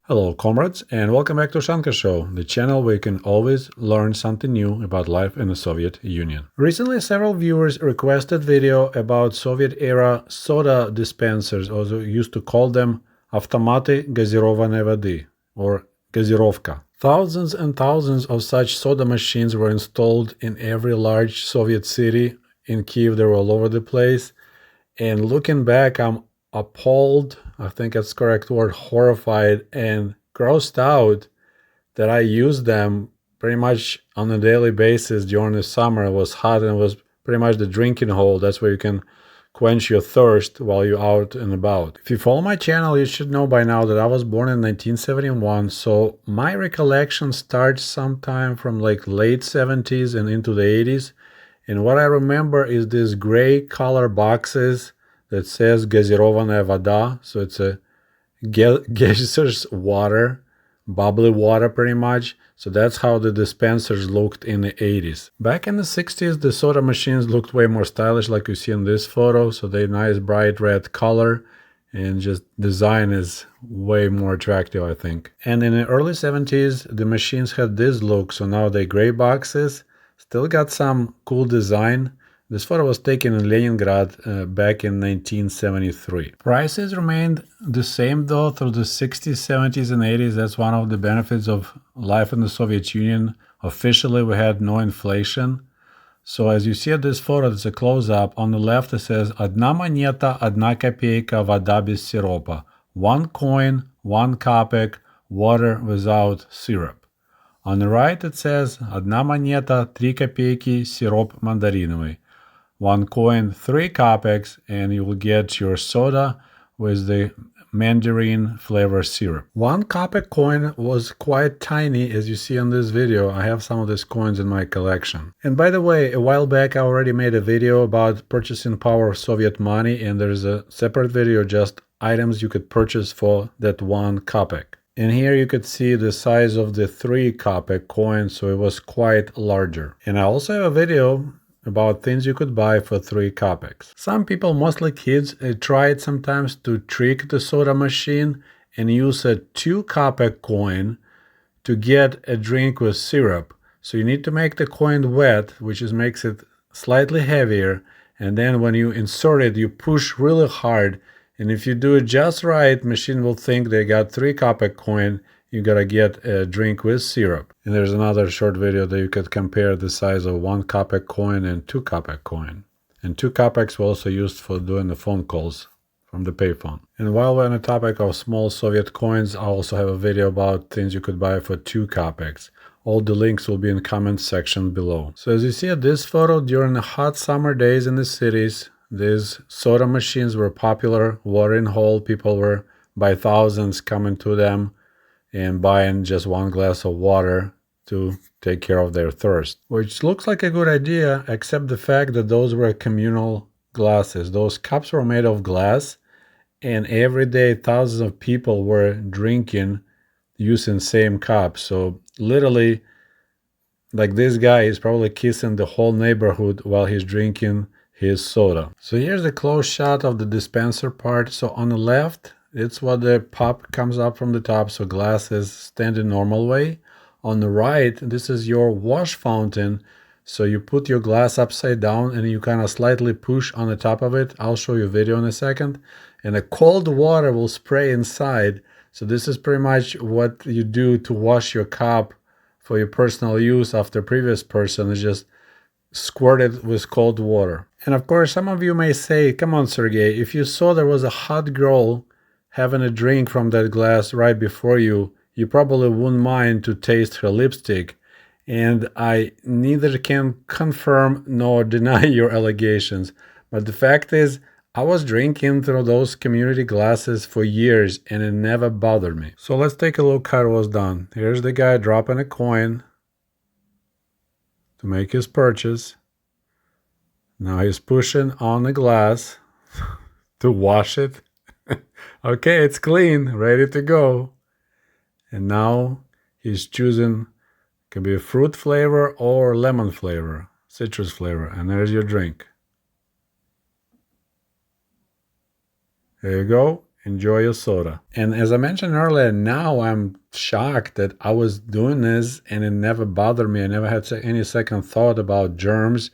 Hello, comrades, and welcome back to Ushanka Show, the channel where you can always learn something new about life in the Soviet Union. Recently, several viewers requested video about Soviet-era soda dispensers, also used to call them автоматы газированной воды, or газировка. Thousands and thousands of such soda machines were installed in every large Soviet city. In Kiev, they were all over the place. And looking back, I'm appalled, I think that's the correct word, horrified and grossed out that I used them pretty much on a daily basis during the summer. It was hot and it was pretty much the drinking hole. That's where you can quench your thirst while you're out and about. If you follow my channel, you should know by now that I was born in 1971, so my recollection starts sometime from like late 70s and into the 80s. And what I remember is these gray color boxes that says газированная вода. So it's a geysers water, bubbly water pretty much. So that's how the dispensers looked in the 80s. Back in the 60s, the soda machines looked way more stylish like you see in this photo. So they nice bright red color and just design is way more attractive, I think. And in the early 70s, the machines had this look. So now they gray boxes. Still got some cool design. This photo was taken in Leningrad back in 1973. Prices remained the same though through the 60s, 70s, and 80s. That's one of the benefits of life in the Soviet Union. Officially, we had no inflation. So as you see at this photo, it's a close-up. On the left, it says «Одна монета, одна копейка, вода без сиропа». 1 coin, 1 kopek, water without syrup. On the right, it says «Одна монета, 3 копейки, сироп мандариновый». 1 coin, 3 kopecks, and you will get your soda with the mandarin flavor syrup. 1 kopek coin was quite tiny, as you see in this video. I have some of these coins in my collection. And by the way, a while back I already made a video about purchasing power of Soviet money, and there's a separate video just items you could purchase for that 1 kopek. And here you could see the size of the 3 kopek coin, so it was quite larger. And I also have a video about things you could buy for 3 kopecks. Some people, mostly kids, tried sometimes to trick the soda machine and use a 2 kopek coin to get a drink with syrup. So you need to make the coin wet, which makes it slightly heavier, and then when you insert it, you push really hard. And if you do it just right, machine will think they got 3 kopek coin. You gotta get a drink with syrup. And there's another short video that you could compare the size of 1 kopek coin and 2 kopek coin. And 2 kopecks were also used for doing the phone calls from the payphone. And while we're on the topic of small Soviet coins, I also have a video about things you could buy for 2 kopecks. All the links will be in the comment section below. So as you see at this photo, during the hot summer days in the cities, these soda machines were popular, watering hole. People were by thousands coming to them and buying just 1 glass of water to take care of their thirst. Which looks like a good idea, except the fact that those were communal glasses. Those cups were made of glass, and every day thousands of people were drinking using same cup. So literally, like this guy is probably kissing the whole neighborhood while he's drinking his soda. So here's a close shot of the dispenser part. So on the left, it's what the pop comes up from the top, so glasses stand in normal way. On the right, this is your wash fountain. So you put your glass upside down and you kind of slightly push on the top of it. I'll show you a video in a second. And the cold water will spray inside. So this is pretty much what you do to wash your cup for your personal use after previous person is just squirt it with cold water. And of course, some of you may say, come on, Sergey, if you saw there was a hot girl having a drink from that glass right before you, you probably wouldn't mind to taste her lipstick. And I neither can confirm nor deny your allegations. But the fact is, I was drinking through those community glasses for years and it never bothered me. So let's take a look how it was done. Here's the guy dropping a coin to make his purchase. Now he's pushing on the glass to wash it. Okay, it's clean, ready to go. And now he's choosing, can be a fruit flavor or lemon flavor, citrus flavor. And there's your drink. There you go. Enjoy your soda. And as I mentioned earlier, now I'm shocked that I was doing this and it never bothered me. I never had any second thought about germs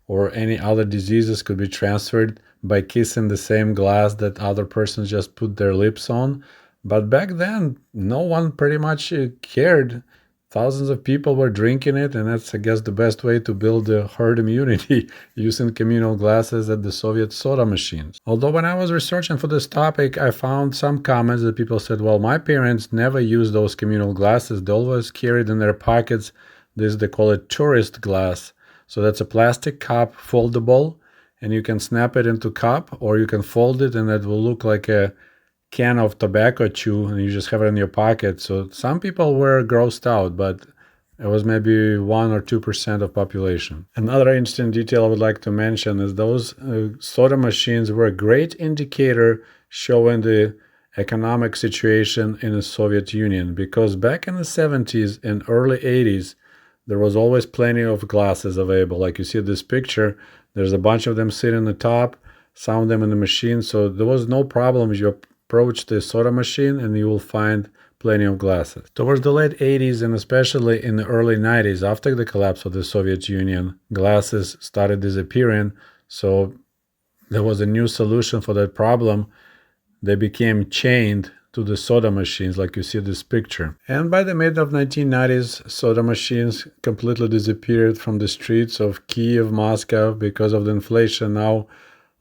or any other diseases could be transferred by kissing the same glass that other persons just put their lips on. But back then, no one pretty much cared. Thousands of people were drinking it, and that's, I guess, the best way to build the herd immunity using communal glasses at the Soviet soda machines. Although when I was researching for this topic, I found some comments that people said, well, my parents never used those communal glasses. They always carried in their pockets this, they call it tourist glass. So that's a plastic cup, foldable, and you can snap it into cup, or you can fold it and it will look like a can of tobacco chew and you just have it in your pocket. So some people were grossed out, but it was maybe 1 or 2% of population. Another interesting detail I would like to mention is those soda machines were a great indicator showing the economic situation in the Soviet Union, because back in the 70s and early 80s, there was always plenty of glasses available. Like you see this picture, there's a bunch of them sitting on the top, some of them in the machine. So there was no problem. You approach the soda machine and you will find plenty of glasses. Towards the late 80s and especially in the early 90s, after the collapse of the Soviet Union, glasses started disappearing. So there was a new solution for that problem. They became chained to the soda machines, like you see this picture. And by the mid of 1990s, soda machines completely disappeared from the streets of Kiev, Moscow, because of the inflation. Now,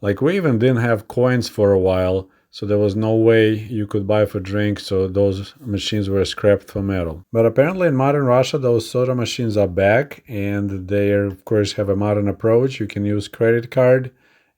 like, we even didn't have coins for a while, so there was no way you could buy for drink, so those machines were scrapped for metal. But apparently in modern Russia, those soda machines are back, and they, of course, have a modern approach. You can use credit card,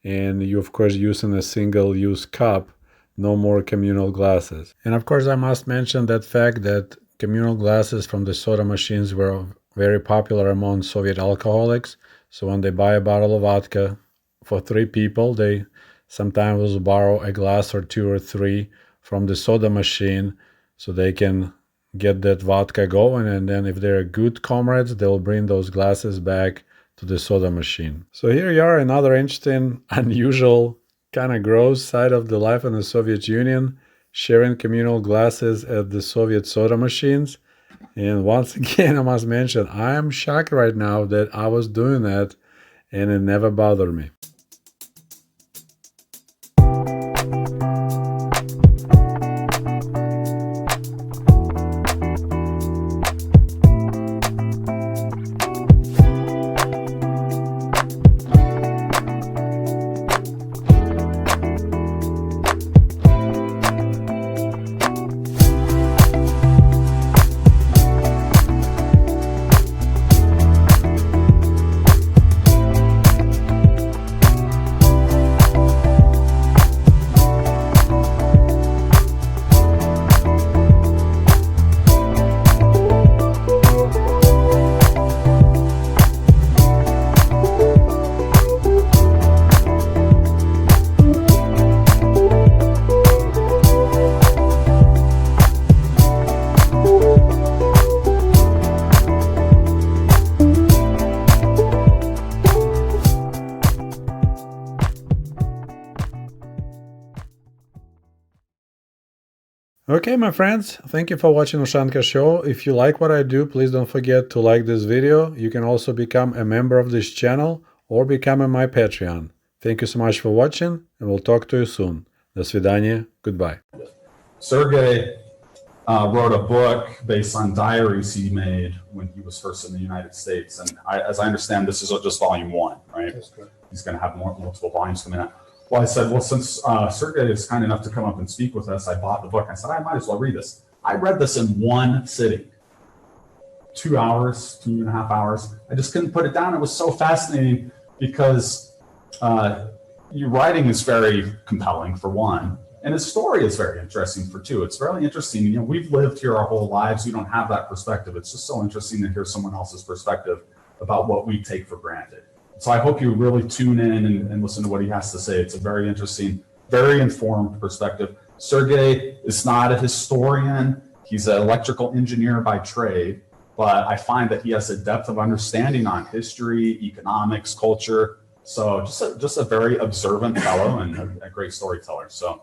and you, of course, using a single-use cup. No more communal glasses. And of course, I must mention that fact that communal glasses from the soda machines were very popular among Soviet alcoholics. So when they buy a bottle of vodka for 3 people, they sometimes will borrow a glass or 2 or 3 from the soda machine so they can get that vodka going. And then if they're good comrades, they'll bring those glasses back to the soda machine. So here you are, another interesting, unusual, kind of gross side of the life in the Soviet Union, sharing communal glasses at the Soviet soda machines. And once again, I must mention, I am shocked right now that I was doing that and it never bothered me. Okay, my friends, thank you for watching Ushanka Show. If you like what I do, please don't forget to like this video. You can also become a member of this channel or become my Patreon. Thank you so much for watching, and we'll talk to you soon. До свидания. Goodbye. Sergey wrote a book based on diaries he made when he was first in the United States. And as I understand, this is just volume 1, right? That's correct. He's going to have multiple volumes coming out. Well, I said, well, since Sergey is kind enough to come up and speak with us, I bought the book. I said, I might as well read this. I read this in one sitting, 2 hours, 2.5 hours. I just couldn't put it down. It was so fascinating because your writing is very compelling, for one, and his story is very interesting for two. It's really interesting. You know, we've lived here our whole lives. We don't have that perspective. It's just so interesting to hear someone else's perspective about what we take for granted. So I hope you really tune in and listen to what he has to say. It's a very interesting, very informed perspective. Sergey is not a historian. He's an electrical engineer by trade, but I find that he has a depth of understanding on history, economics, culture. So just a very observant fellow and a great storyteller. So